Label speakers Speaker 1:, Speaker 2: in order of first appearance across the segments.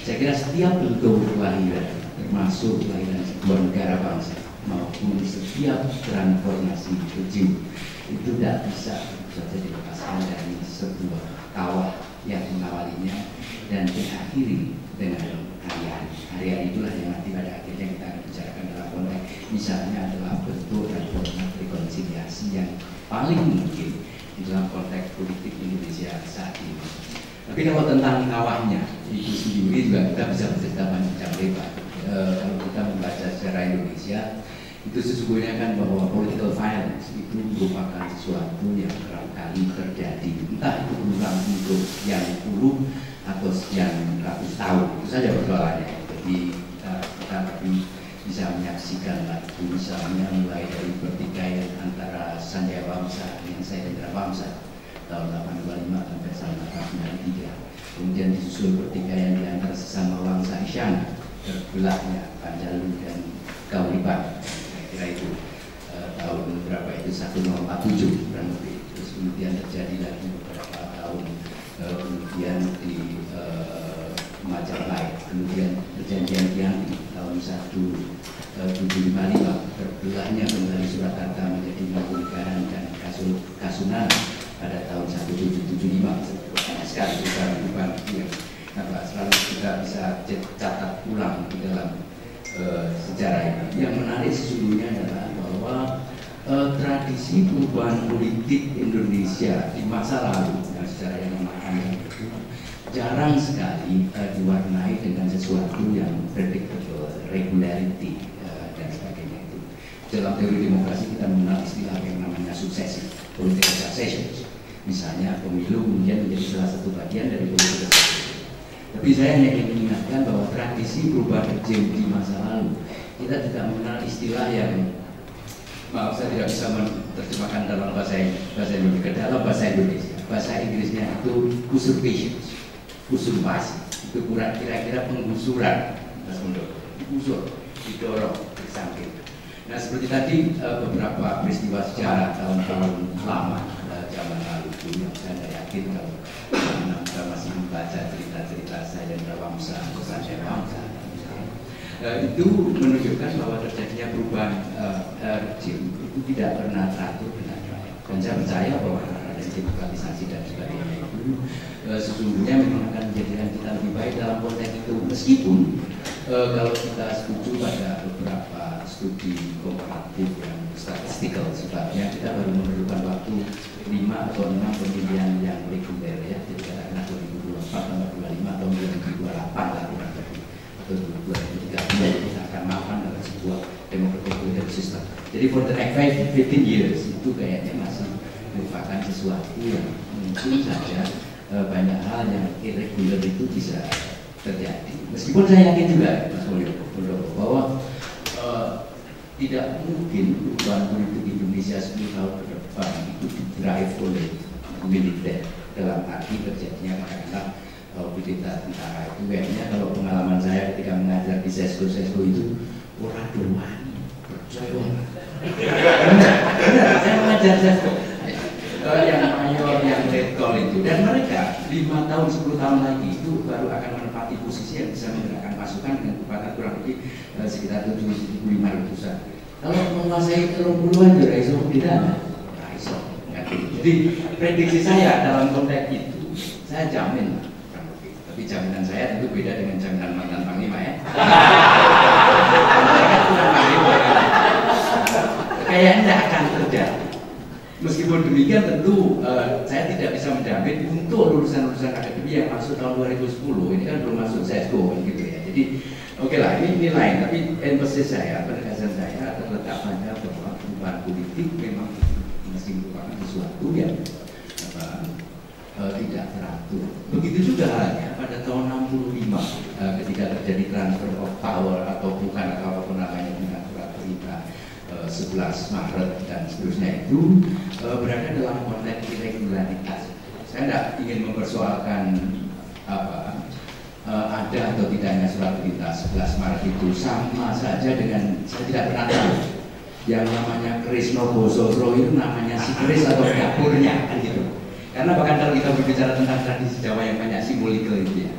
Speaker 1: Saya kira setiap bentuk kelahiran, termasuk kelahiran sebuah negara bangsa, maupun setiap transformasi regime, itu tidak bisa saja dilepaskan dari sebuah kawah yang mengawalinya dan diakhiri dengan hari-hari. Hari-hari itulah yang nanti pada akhirnya kita akan bicarakan dalam konteks misalnya adalah bentuk dan format rekonsiliasi yang paling mungkin di dalam konteks politik Indonesia saat ini. Tapi kalau tentang kawahnya itu sendiri juga kita bisa bercerita panjang lebar. Kalau kita membaca sejarah Indonesia, itu sesungguhnya kan bahwa political violence itu merupakan sesuatu yang kerap kali terjadi, entah itu berulang untuk yang puluh atau sekian ratus tahun, itu saja persoalannya. Jadi kita bisa menyaksikan lagi misalnya mulai dari pertikaian antara Sanjaya Wangsa dengan Sailendra Wangsa tahun 825 sampai tahun 893. Kemudian disusul pertikaian di antara sesama Wangsa Isyana, terbelahnya Panjalu dan Kauripan. Saya kira itu tahun berapa itu 1047 kurang lebih. Terus kemudian terjadi lagi beberapa tahun kemudian di Majapahit, kemudian perjanjian Tianti tahun 1755, terbelahnya kembali Surakarta menjadi Mangkunegaran dan Kasunanan pada tahun 1775. Banyak sekali perubahan yang selalu kita bisa catat ulang di dalam sejarah ini. Yang menarik sesungguhnya adalah bahwa tradisi perubahan politik Indonesia di masa lalu dan sejarah yang panjang itu jarang sekali diwarnai dengan sesuatu yang predictable, regularity dan sebagainya itu. Dalam teori demokrasi kita mengenal istilah yang namanya suksesi, political succession. Misalnya pemilu kemudian menjadi salah satu bagian dari political succession. Tapi saya hanya ingin mengingatkan bahwa tradisi perubahan regime di masa lalu kita tidak mengenal istilah yang, maaf saya tidak bisa menerjemahkan dalam bahasa Indonesia, dalam bahasa Indonesia. Bahasa Inggrisnya itu usurpation, usurpasi, itu kira-kira penggusuran, digusur, didorong, disamping. Nah seperti tadi beberapa peristiwa sejarah tahun-tahun lama zaman lalu itu yang saya yakin kalau Anda masih membaca cerita-cerita Sailendra Wangsa atau Sanjaya Wangsa itu menunjukkan bahwa terjadinya perubahan regime itu tidak pernah teratur dengan baik. Dan saya percaya bahwa ada demokratisasi dan sebagainya itu sesungguhnya memang akan menjadikan kita lebih baik dalam konteks itu, meskipun kalau kita setuju pada beberapa studi komparatif yang statistikal sifatnya, kita baru memerlukan waktu 5 atau 6 pemilihan yang reguler ya, jadi katakanlah 2024 atau 2025 atau 2028 lah kurang lebih, atau 2030 kita akan mapan dalam sebuah democratic system. Jadi for the next 15 years itu kayaknya masih merupakan sesuatu yang mungkin saja banyak hal yang irregular itu bisa terjadi. Meskipun saya yakin juga Mas Muldoko bahwa tidak mungkin perubahan politik Indonesia 10 tahun ke depan itu didrive oleh militer dalam arti terjadinya katakanlah militer tentara itu kayaknya kalau pengalaman saya ketika mengajar di sesko itu orang doang percaya benar saya mengajar sesko yang mayor yang letkol itu, dan mereka 5 tahun 10 tahun lagi itu baru akan menempati posisi yang bisa menggerakkan pasukan dengan kekuatan kurang lebih sekitar 7.500-an. Kalau menguasai 30-an juga iso tidak, jadi prediksi saya dalam konteks itu saya jamin, tapi jaminan saya tentu beda dengan jaminan mantan Panglima ya. Kayaknya tidak akan terjadi. Meskipun demikian tentu saya tidak bisa menjamin untuk lulusan-lulusan akademi yang masuk tahun 2010 ini kan belum masuk sesko gitu ya. Jadi oke lah ini lain, tapi emphasis saya, penegasan saya terletak pada bahwa perubahan politik memang masih merupakan sesuatu yang tidak teratur. Begitu juga halnya pada tahun 65 ketika terjadi transfer of power atau bukan atau apapun namanya dengan surat perintah 11 Maret dan seterusnya itu berada dalam konteks irregularitas. Saya tidak ingin mempersoalkan ada atau tidaknya surat perintah 11 Maret itu, sama saja dengan saya tidak pernah tahu yang namanya Krisno Bosoro itu namanya si Kris atau dapurnya kan gitu. Karena bahkan kalau kita berbicara tentang tradisi Jawa yang banyak simbolikal itu ya,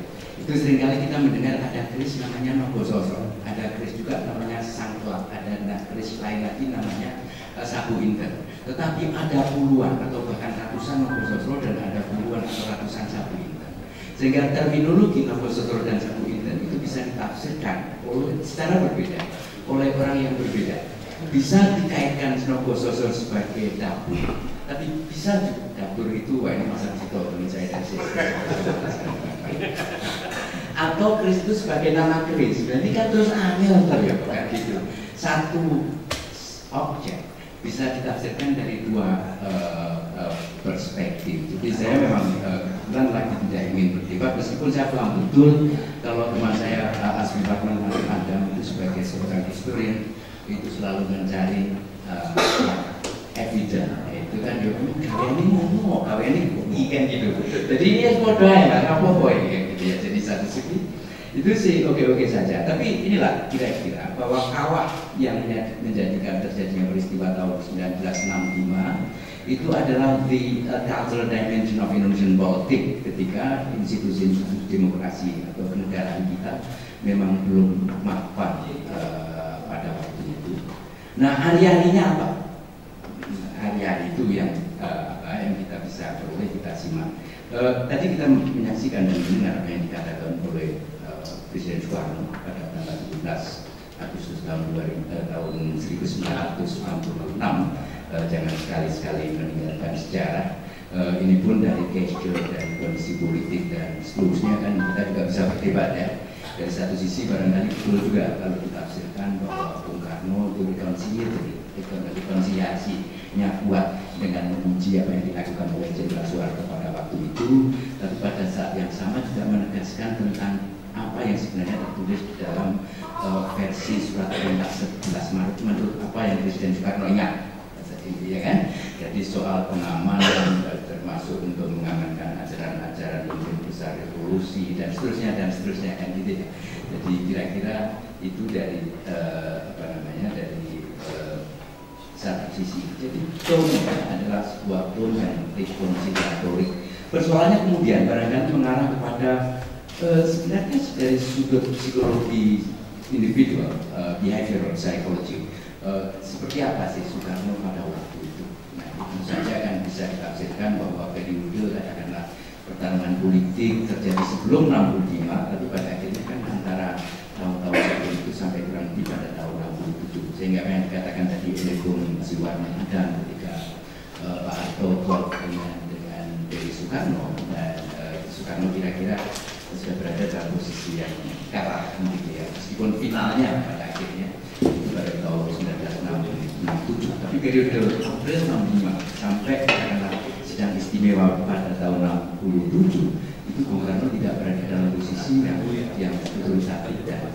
Speaker 1: itu Itu seringkali kita mendengar ada keris namanya Nogososo, ada keris juga namanya Sangklap, ada keris lain lagi namanya Sabu Inten. Tetapi ada puluhan atau bahkan ratusan Nogososo dan ada puluhan atau ratusan Sabu Inten. Sehingga terminologi Nogososo dan Sabu Inten itu bisa ditafsirkan secara berbeda oleh orang yang berbeda. Bisa dikaitkan Nogososo sebagai dapur, tapi bisa juga dapur itu, wah ini masa Cito, teman saya dari sini. Atau keris itu sebagai nama keris, berarti kan terus angel ya, bukan gitu. Satu objek bisa ditafsirkan dari dua perspektif. Jadi saya memang kebetulan lagi tidak ingin berdebat, meskipun saya paham betul kalau teman saya Asmi Bakman Adam itu sebagai seorang historian itu selalu mencari evidence. Itu kan dia kalian ini ngomong, kalian ini bukti kan gitu. Jadi ini semua doa ya, apa gitu ya. Jadi satu segi itu sih oke-oke saja. Tapi inilah kira-kira bahwa kawah yang menjadikan terjadinya peristiwa tahun 1965 itu adalah the cultural dimension of Indonesian politics ketika institusi-institusi demokrasi atau kenegaraan kita memang belum mapan pada waktu itu. Nah, hari-harinya apa? Hari-hari itu yang kita bisa peroleh, kita simak. Tadi kita menyaksikan dan mendengar apa yang dikatakan oleh Presiden Soekarno pada tanggal 17 Agustus tahun 1966. Jangan sekali-sekali meninggalkan sejarah. Ini pun dari gesture, dari kondisi politik dan seterusnya kan kita juga bisa berdebat ya. Dari satu sisi barangkali betul juga kalau ditafsirkan bahwa Bung Karno itu rekonsiliasinya kuat dengan menguji apa yang dilakukan oleh Jenderal Soeharto pada waktu itu, tapi pada saat yang sama juga menegaskan tentang apa yang sebenarnya tertulis dalam versi surat perintah 11 Maret menurut apa yang Presiden Soekarno ingat, ya kan? Jadi soal pengamanan termasuk untuk mengamankan ajaran-ajaran yang besar revolusi dan seterusnya kan gitu ya. Jadi kira-kira itu dari dari satu sisi. Jadi tone adalah sebuah tone yang rekonsiliatorik. Persoalannya kemudian barangkali mengarah kepada sebenarnya dari sudut psikologi individual, behavioral psychology, seperti apa sih Soekarno pada waktu itu. Nah, itu saja kan bisa ditafsirkan bahwa periode katakanlah pertarungan politik terjadi sebelum 65, tapi pada akhirnya kan antara tahun-tahun sebelum itu sampai kurang lebih pada tahun 67. Sehingga apa yang dikatakan tadi oleh Bung Siwarno dan ketika Pak Harto dengan Dewi Soekarno, dan Soekarno kira-kira sudah berada dalam posisi yang kalah gitu ya, meskipun finalnya pada akhirnya itu pada tahun 1967, tapi periode April 65 sampai karena sidang istimewa pada tahun 67 itu Bung Karno tidak berada dalam posisi yang betul saat tidak.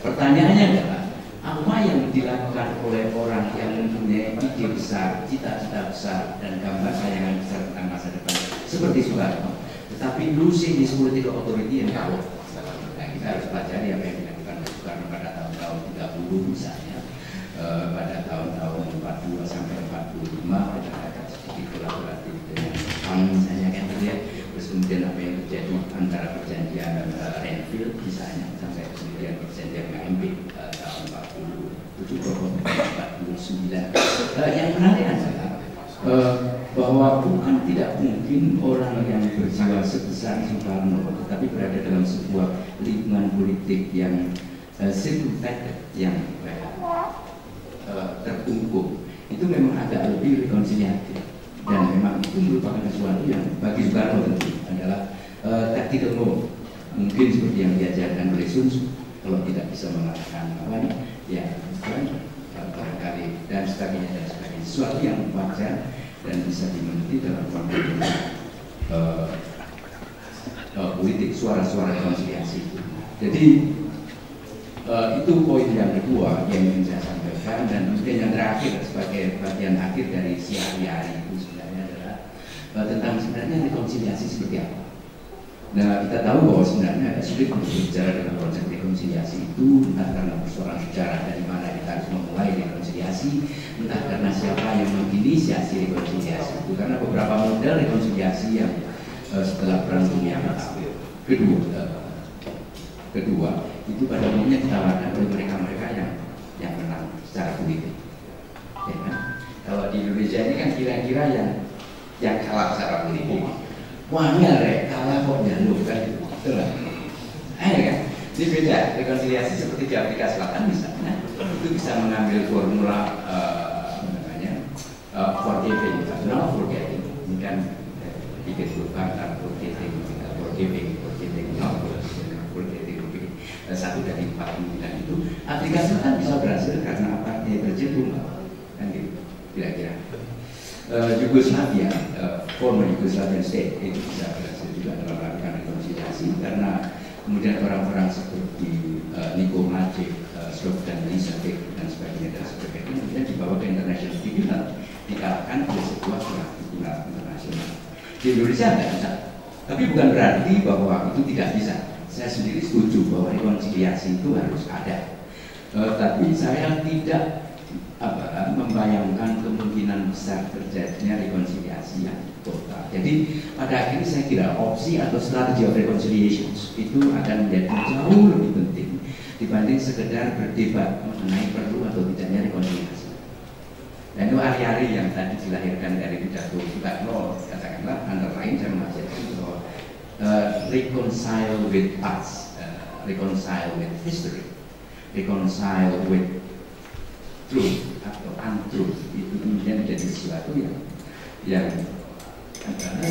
Speaker 1: Pertanyaannya adalah apa yang dilakukan oleh orang yang mempunyai ide besar, cita-cita besar, dan gambar bayangan besar tentang masa depan seperti Soekarno, tetapi losing his political authority yang jauh. Nah, kita harus pelajari apa yang dilakukan Soekarno pada tahun-tahun 30 misalnya, pada tahun-tahun 42 sampai 45 ada sedikit kolaboratif dengan Jepang misalnya kan gitu ya. Terus kemudian apa yang terjadi antara perjanjian Renville misalnya sampai kemudian perjanjian KMP tahun 47 49. Yang menarik adalah bahwa bukan tidak mungkin orang yang berjiwa sebesar Soekarno tetapi berada dalam sebuah lingkungan politik yang circumvented, yang terkungkung, itu memang agak lebih rekonsiliatif, dan memang itu merupakan sesuatu yang bagi Soekarno tentu adalah tactical move, mungkin seperti yang diajarkan oleh Sun Tzu, kalau tidak bisa mengalahkan lawan ya barangkali dan sebagainya, sesuatu yang wajar dan bisa dimengerti dalam konteks politik, suara-suara rekonsiliasi. Jadi itu poin yang kedua yang ingin saya sampaikan, dan mungkin yang terakhir sebagai bagian akhir dari si hari-hari itu sebenarnya adalah tentang sebenarnya rekonsiliasi seperti apa. Nah, kita tahu bahwa sebenarnya agak sulit untuk berbicara dalam konsep rekonsiliasi itu, entah karena persoalan sejarah dari mana kita harus memulai rekonsiliasi, entah karena siapa yang menginisiasi rekonsiliasi itu, karena beberapa model rekonsiliasi yang setelah Perang Dunia Kedua kedua itu pada umumnya ditawarkan oleh mereka-mereka yang menang secara politik. Ya kan? Kalau di Indonesia ini kan kira-kira yang kalah secara politik, wah kalah kok jalur kan gitu. Betul lah. Kan? Ini beda. Rekonsiliasi seperti di Afrika Selatan misalnya, itu bisa mengambil formula forgiving, not forgetting. Ini kan bikin lupa antara forgetting, not forgetting. Satu dari 4 kemungkinan itu Afrika Selatan bisa berhasil karena apa? Dia terjebak kan gitu, kira-kira. Yugoslavia, former Yugoslavian state itu bisa berhasil juga dalam melakukan rekonsiliasi karena kemudian orang-orang seperti Niko Mladic, Slobodan Milošević dan sebagainya kemudian dibawa ke international tribunal, dikalahkan oleh sebuah tribunal internasional. Di Indonesia tidak bisa, tapi bukan berarti bahwa itu tidak bisa. Saya sendiri setuju bahwa rekonsiliasi itu harus ada, tapi saya tidak membayangkan kemungkinan besar terjadinya rekonsiliasi yang total. Jadi pada akhirnya saya kira opsi atau strategi of reconciliation itu akan menjadi jauh lebih penting dibanding sekedar berdebat mengenai perlu atau tidaknya rekonsiliasi. Dan itu hari-hari yang tadi dilahirkan dari pidato Soekarno, katakanlah antara lain saya mengajarkan bahwa reconcile with us, reconcile with history, reconcile with truth atau untruth, itu kemudian menjadi sesuatu yang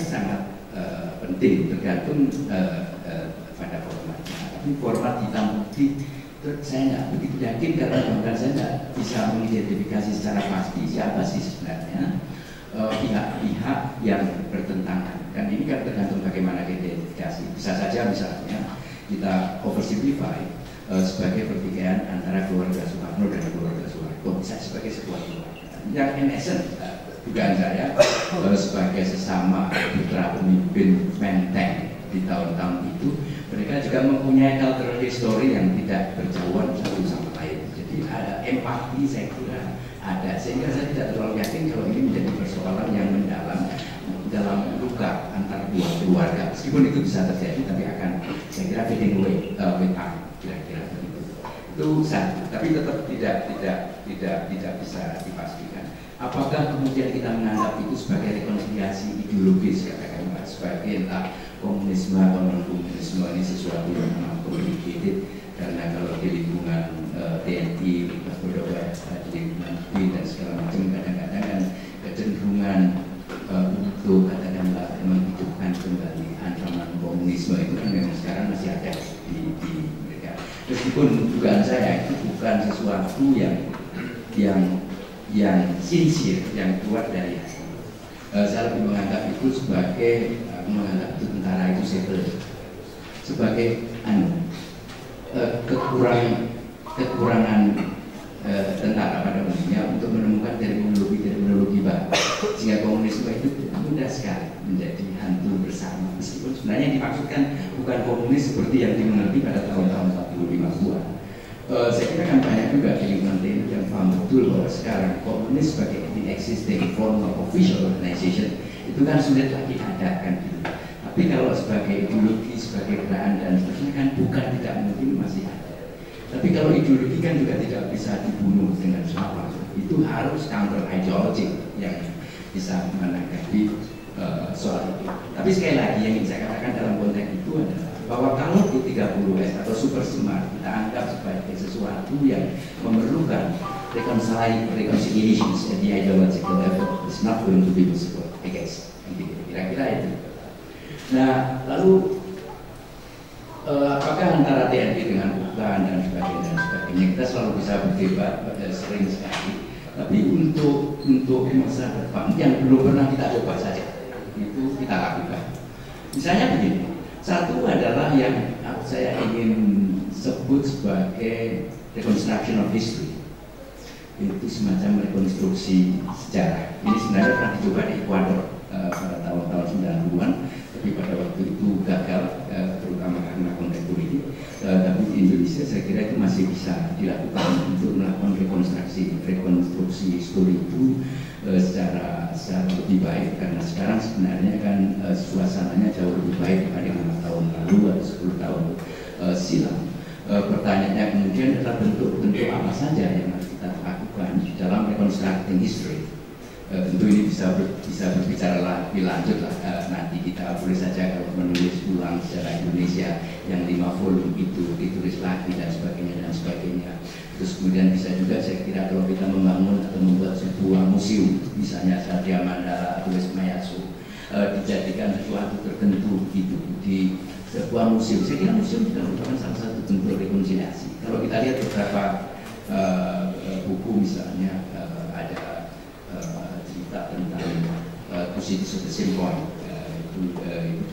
Speaker 1: sangat penting, tergantung pada formatnya. Tapi format hitam putih saya nggak begitu yakin karena bahkan saya nggak bisa mengidentifikasi secara pasti siapa sih sebenarnya pihak-pihak yang bertentangan. Kan ini kan tergantung bagaimana kita identifikasi. Bisa saja misalnya kita oversimplify sebagai pertikaian antara keluarga Soekarno dan keluarga Soeharto, bisa sebagai sebuah keluarga. Yang in essence, dugaan saya sebagai sesama putra pemimpin menteng di tahun-tahun itu, mereka juga mempunyai cultural history yang tidak berjauhan satu sama lain. Jadi ada empati, saya kira ada, sehingga saya tidak terlalu yakin kalau ini menjadi persoalan yang mendalam dalam luka antar dua keluarga. Meskipun itu bisa terjadi, tapi akan saya kira fading away with time, kira-kira begitu. Itu satu, tapi tetap tidak bisa dipastikan. Apakah kemudian kita menganggap itu sebagai rekonsiliasi ideologis, katakanlah sebagai entah komunisme atau non komunisme, ini sesuatu yang memang complicated karena kalau di lingkungan TNI, beberapa di lingkungan BIN dan segala macam kadang-kadang kan kecenderungan untuk katakanlah menghidupkan kembali ancaman komunisme itu kan memang sekarang masih ada di mereka. Meskipun dugaan saya itu bukan sesuatu yang sincere, yang keluar dari hati. Saya lebih menganggap itu sebagai menganggap itu tentara itu sebagai kekurangan tentara pada umumnya untuk menemukan terminologi baru, sehingga komunisme itu mudah sekali menjadi hantu bersama. Meskipun sebenarnya yang dimaksudkan bukan komunis seperti yang dimengerti pada tahun-tahun 45-an. Saya kira kan banyak juga di lingkungan TNI yang paham betul bahwa sekarang komunis sebagai existing form of official organization itu kan sulit lagi ada kan gitu. Tapi kalau sebagai ideologi, sebagai gerakan dan seterusnya kan bukan tidak mungkin masih ada. Tapi kalau ideologi kan juga tidak bisa dibunuh dengan siapa. Itu harus counter ideology yang bisa menanggapi soal itu. Tapi sekali lagi yang ingin saya katakan dalam konteks itu adalah bahwa kalau G30S atau super smart kita anggap sebagai sesuatu yang memerlukan reconciliations at the ideological level, it's not going to be possible, I guess. Kira-kira itu. Nah, lalu apakah antara TNI dengan bukan dan sebagainya, kita selalu bisa berdebat sering sekali. Tapi untuk masa depan yang belum pernah kita coba saja, itu kita lakukan. Misalnya begini, satu adalah yang saya ingin sebut sebagai reconstruction of history. Itu semacam rekonstruksi sejarah. Ini sebenarnya pernah dicoba di Ekuador pada tahun-tahun 90-an, tapi pada waktu itu gagal, terutama karena konteks politik. Tapi di Indonesia saya kira itu masih bisa dilakukan untuk melakukan rekonstruksi histori itu secara lebih baik, karena sekarang sebenarnya kan suasananya jauh lebih baik dibanding 5 tahun lalu atau 10 tahun silam. Pertanyaannya kemudian adalah bentuk-bentuk apa saja yang harus kita lakukan di dalam reconstructing history. Tentu ini bisa berbicara lebih lanjut lah. Nanti kita boleh saja kalau menulis ulang sejarah Indonesia yang 5 volume itu ditulis lagi dan sebagainya. Terus kemudian bisa juga saya kira kalau kita membangun atau membuat sebuah museum, misalnya Satria Mandala atau Wisma Yasu, dijadikan sesuatu tertentu gitu di sebuah museum. Saya kira museum juga merupakan salah satu bentuk rekonsiliasi. Kalau kita lihat beberapa buku misalnya ada cerita tentang Thucydides of the Same Point, itu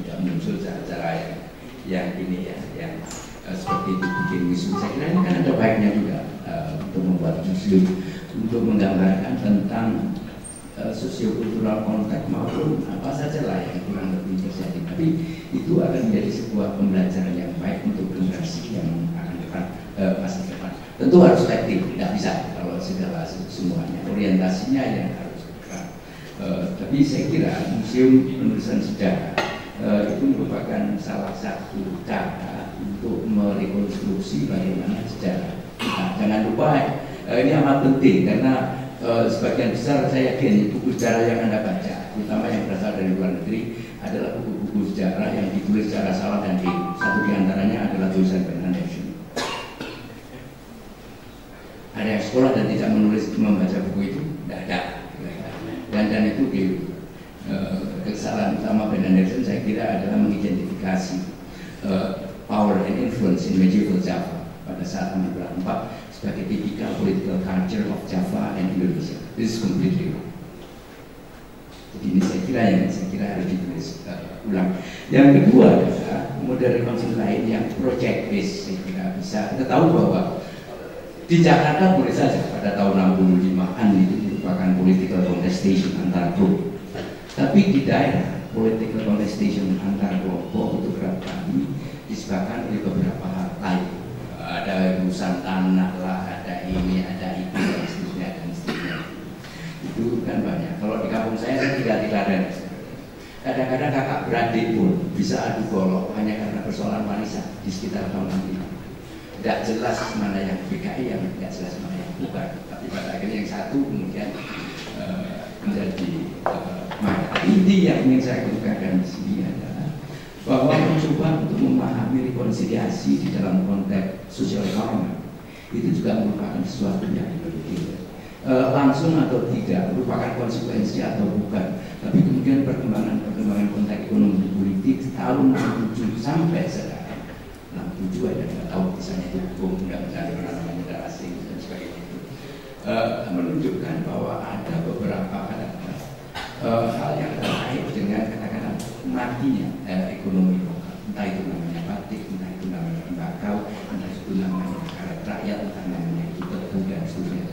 Speaker 1: tidak muncul cara-cara yang ini ya, yang seperti itu bikin museum. Saya kira ini kan ada baiknya juga untuk membuat museum untuk menggambarkan tentang sosiokultural konteks maupun apa saja lah yang kurang lebih terjadi. Tapi itu akan menjadi sebuah pembelajaran yang baik untuk generasi yang akan depan, masa depan. Tentu harus selektif, tidak bisa kalau segala semuanya. Orientasinya yang harus dekat. Tapi saya kira museum penulisan sejarah itu merupakan salah satu cara untuk merekonstruksi bagaimana sejarah. Nah, jangan lupa ini amat penting karena sebagian besar saya yakin buku sejarah yang Anda baca, terutama yang berasal dari luar negeri, adalah buku-buku sejarah yang ditulis secara salah dan keliru. Satu di antaranya adalah tulisan Bernard Anderson. Ada yang sekolah dan tidak membaca buku itu, tidak ada. Dan itu keliru. Kesalahan utama Bernard Anderson saya kira adalah mengidentifikasi power and influence in medieval Java pada saat abad 4 sebagai tipikal political culture of Java and Indonesia. This is completely wrong. Jadi ini saya kira harus ditulis ulang. Yang kedua adalah model rekonstruksi lain yang project based. Saya kira bisa kita tahu bahwa di Jakarta boleh saja pada tahun 65-an itu merupakan political contestation antar grup. Tapi di daerah political contestation antar kelompok itu kerap kali disebabkan oleh beberapa hal lain. Ada urusan tanah lah, ada ini, ada itu, dan seterusnya. Itu kan banyak. Kalau di kampung saya tidak ada. Kadang-kadang kakak beradik pun bisa adu golok hanya karena persoalan warisan di sekitar tahun ini. Tidak jelas mana yang PKI, yang tidak jelas mana yang bukan. Tapi pada akhirnya yang satu kemudian menjadi inti yang ingin saya kemukakan di sini adalah bahwa mencoba untuk memahami rekonsiliasi di dalam konteks sosial ekonomi itu juga merupakan sesuatu yang penting. Langsung atau tidak, merupakan konsekuensi atau bukan, tapi kemudian perkembangan konteks ekonomi politik tahun 67 sampai sekarang 67 ada 2 tahun misalnya itu hukum undang-undang modal asing dan sebagainya itu menunjukkan bahwa ada beberapa hal yang terkait dengan katakanlah matinya ekonomi lokal, entah itu namanya batik, entah itu namanya tembakau, entah itu namanya karet rakyat, entah namanya itu tebu dan seterusnya.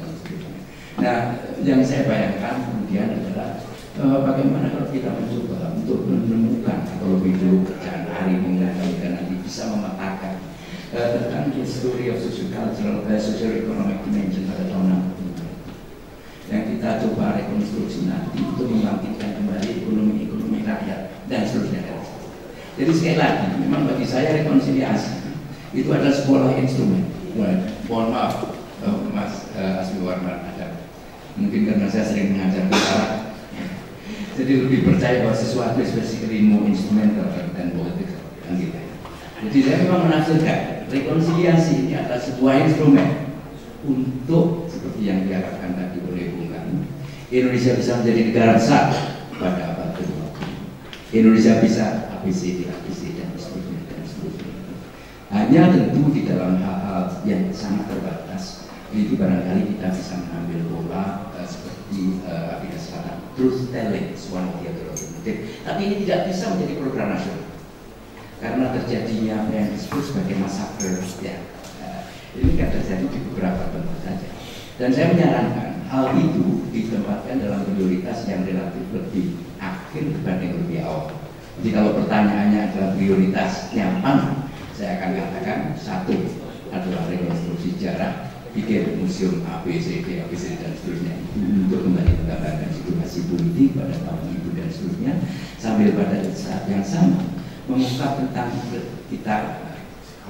Speaker 1: Nah, yang saya bayangkan kemudian adalah bagaimana kalau kita mencoba untuk menemukan atau lebih dulu kerjaan hari ini dan nanti bisa memetakan tentang history of socio-cultural, socio-economic dimension pada tahun 60 yang kita coba rekonstruksi nanti untuk membangkitkan kembali ekonomi rakyat dan seterusnya. Jadi sekali lagi, memang bagi saya rekonsiliasi itu adalah sebuah instrumen. Mohon maaf, Mas Asmi Warman ada. Mungkin karena saya sering mengajar bicara, jadi lebih percaya bahwa sesuatu basically more instrumental dan politik kan gitu. Jadi saya memang menafsirkan rekonsiliasi ini adalah sebuah instrumen untuk seperti yang diharapkan tadi oleh Bung Karno, Indonesia bisa menjadi negara besar pada abad ke-20. Indonesia bisa ABCD dan seterusnya. Hanya tentu di dalam hal-hal yang sangat terbatas. Itu barangkali kita bisa mengambil pola seperti Afrika Selatan. Truth telling is one of the other alternative. Tapi ini tidak bisa menjadi program nasional karena terjadinya apa yang disebut sebagai massacre. Ya, ini kan terjadi di beberapa tempat saja. Dan saya menyarankan hal itu ditempatkan dalam prioritas yang relatif lebih akhir dibanding lebih awal. Jadi kalau pertanyaannya adalah prioritasnya mana, saya akan katakan satu adalah rekonstruksi sejarah, bikin museum ABCD dan seterusnya untuk kembali menggambarkan situasi politik pada tahun itu dan seterusnya, sambil pada saat yang sama mengungkap tentang kita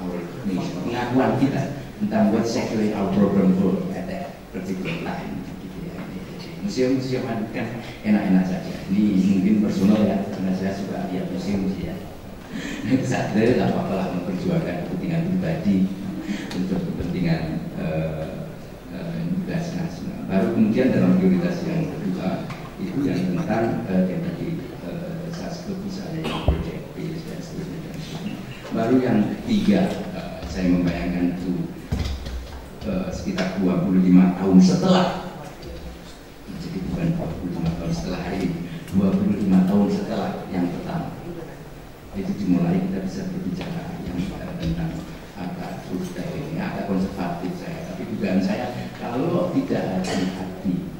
Speaker 1: mengapa pengakuan kita tentang what's actually our program for at that particular time. Gitu ya. Museum-museum kan enak-enak saja. Ini mungkin personal ya, karena saya suka lihat museum sih ya. Sadar tak apa-apa lah memperjuangkan kepentingan pribadi untuk kepentingan tugas nasional. Baru kemudian dalam prioritas yang kedua itu yang tentang yang tadi saya sebut misalnya yang project based dan seterusnya. Baru yang ketiga saya membayangkan itu sekitar 25 tahun setelah, jadi bukan 45 tahun setelah hari ini, 25 tahun setelah yang pertama itu dimulai kita bisa berbicara yang tentang agak frugal ini, agak konservatif saya, tapi dugaan saya kalau tidak hati-hati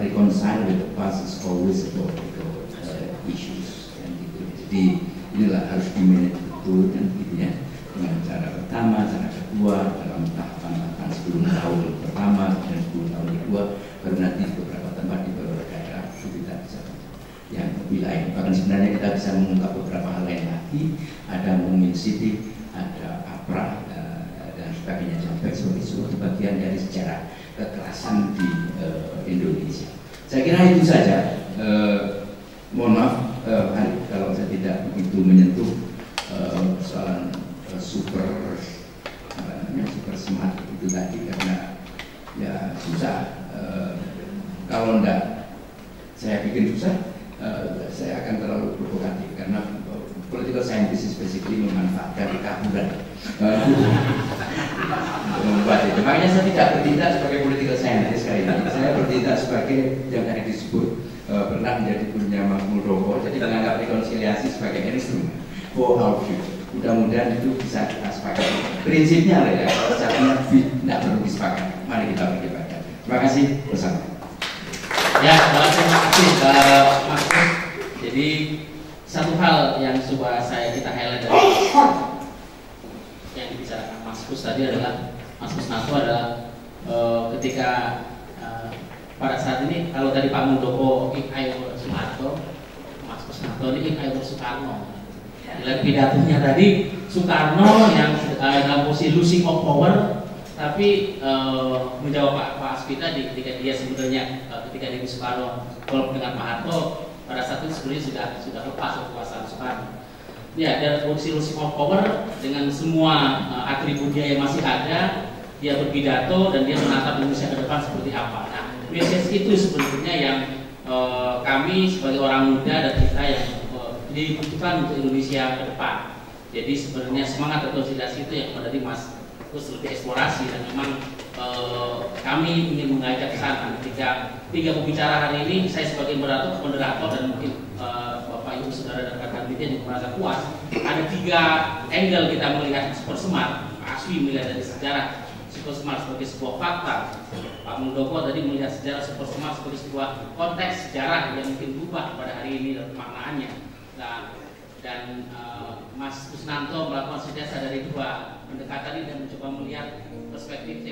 Speaker 1: reconcile with the past is always about issues dan gitu. Jadi inilah harus di-manage betul kan gitu ya, dengan cara pertama, cara kedua, dalam tahapan 10 tahun pertama dan 10 tahun kedua, baru nanti beberapa tempat di beberapa daerah itu kita bisa yang lebih lain. Bahkan sebenarnya kita bisa mengungkap beberapa hal lain lagi, ada Mungkin City, ada APRA dan sebagainya, sampai sebagai suatu bagian dari sejarah kekerasan di Indonesia. Saya kira itu saja. Mohon maaf kalau saya tidak begitu menyentuh persoalan super smart itu tadi, karena ya susah. Kalau enggak saya bikin susah, saya akan terlalu provokatif, karena political scientist basically memanfaatkan kekaburan membuat itu. Makanya saya tidak bertindak sebagai political scientist kali ini. Saya bertindak sebagai yang tadi disebut pernah menjadi punya Mas Muldoko, jadi menganggap rekonsiliasi sebagai instrumen for our future. Mudah-mudahan itu bisa kita sepakati. Prinsipnya lah ya, kalau caranya tidak perlu disepakati. Mari kita perdebatkan. Terima kasih bersama.
Speaker 2: Ya, terima kasih Mas Kus. Jadi satu hal yang coba kita highlight dari yang dibicarakan Mas Kus tadi adalah, Mas Kusnanto adalah ketika pada saat ini, kalau tadi Pak Muldoko I Soeharto, Mas Kusnanto ini I Soekarno. Dalam pidatonya tadi Soekarno yang dalam posisi losing of power, tapi menjawab Pak Aspita ketika dia sebenarnya ketika dia Soekarno golf dengan Pak Harto, pada saat itu sebenarnya sudah lepas kekuasaan Soekarno. Ya, dan posisi losing of power dengan semua atribut dia yang masih ada, dia berpidato dan dia menatap Indonesia ke depan seperti apa. Nah, message itu sebenarnya yang kami sebagai orang muda dan kita yang dibutuhkan untuk Indonesia ke depan. Jadi sebenarnya semangat rekonsiliasi itu yang dari Mas Kus lebih eksplorasi, dan memang kami ingin mengajak ke sana. Ketika 3 pembicara hari ini, saya sebagai moderator dan mungkin Bapak Ibu Saudara dan rekan media juga merasa puas. Ada 3 angle kita melihat Super Smart. Pak Aswi melihat dari sejarah Super Smart sebagai sebuah fakta. Pak Muldoko tadi melihat sejarah Super Smart sebagai sebuah konteks sejarah yang mungkin berubah pada hari ini dan pemaknaannya. Dan Mas Kusnanto melakukan sintesa dari 2 pendekatan ini dan mencoba melihat perspektif